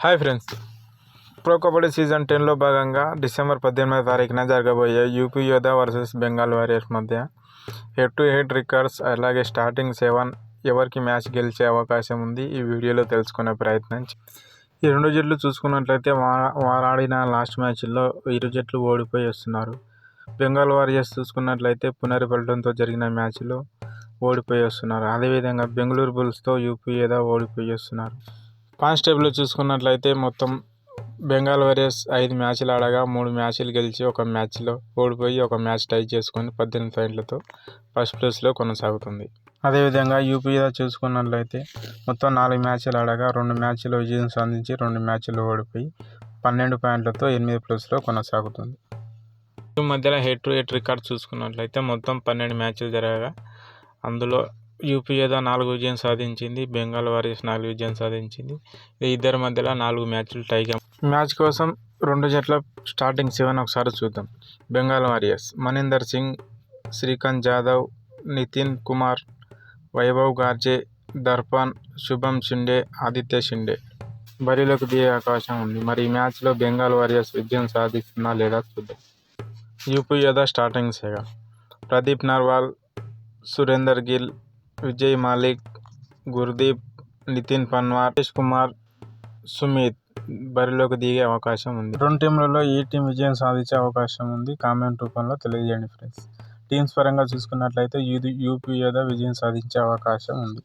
Hi friends, pro Kabaddi season 10లో భాగంగా December 18వ తారీఖున జరగబోయే UP Yoddha versus Bengal warriors మధ్య హెడ్ టు హెడ్ రికార్డ్స్, అలాగే స్టార్టింగ్ 7 ఎవరికి మ్యాచ్ గెలిచే అవకాశం ఉంది ఈ వీడియోలో తెలుసుకునే ప్రయత్నం. ఈ రెండు జట్లు చూసుకున్నట్లయితే వారాడిన లాస్ట్ మ్యాచ్లో ఇరు జట్లు ఓడిపోయి వస్తున్నారు. బెంగాల్ వారియర్స్ చూసుకున్నట్లయితే పునర్పల్టన్తో జరిగిన మ్యాచ్లో ఓడిపోయి వస్తున్నారు. అదేవిధంగా బెంగళూరు బుల్స్తో యూపీ యోధా ఓడిపోయి వస్తున్నారు. పాయింట్స్ టేబుల్లో చూసుకున్నట్లయితే మొత్తం బెంగాల్ వారియర్స్ 5 మ్యాచ్లు ఆడగా 3 మ్యాచ్లు గెలిచి 1 మ్యాచ్లో ఓడిపోయి 1 మ్యాచ్ టై చేసుకొని 18 పాయింట్లతో ఫస్ట్ ప్లేస్లో కొనసాగుతుంది. అదేవిధంగా యూపీ యోధా చూసుకున్నట్లయితే మొత్తం 4 మ్యాచ్లు ఆడగా 2 మ్యాచ్లో విజయం సాధించి 2 మ్యాచ్లు ఓడిపోయి 12 పాయింట్లతో 8వ ప్లేస్లో కొనసాగుతుంది. ఈ మధ్యలో హెడ్ టు హెడ్ రికార్డ్ చూసుకున్నట్లయితే మొత్తం 12 మ్యాచ్లు జరగగా అందులో యూపీ యోధా 4 విజయం సాధించింది, బెంగాల్ వారియర్స్ 4 విజయం సాధించింది. ఇద్దరి మధ్యలో 4 మ్యాచ్లు టైగా. మ్యాచ్ కోసం రెండు జట్ల స్టార్టింగ్ 7 ఒకసారి చూద్దాం. బెంగాల్ వారియర్స్: మనీందర్ సింగ్, శ్రీకాంత్ జాదవ్, నితిన్ కుమార్, వైభవ్ గార్జే, దర్పణ్, శుభం షిండే, ఆదిత్య షిండే బరిలోకి దిగే అవకాశం ఉంది. మరి ఈ మ్యాచ్లో బెంగాల్ వారియర్స్ విజయం సాధిస్తుందా లేదా చూద్దాం. యూపీ యోధా స్టార్టింగ్ 7: ప్రదీప్ నర్వాల్, సురేందర్ గిల్, విజయ్ మాలిక్, గుర్దీప్, నితిన్ పన్వార్, నితీష్ కుమార్, సుమిత్ బరిలోకి దిగే అవకాశం ఉంది. రెండు టీంలలో ఏ టీం విజయం సాధించే అవకాశం ఉంది కామెంట్ రూపంలో తెలియజేయండి ఫ్రెండ్స్. టీమ్స్ పరంగా చూసుకున్నట్లయితే యూపీ యోధా విజయం సాధించే అవకాశం ఉంది.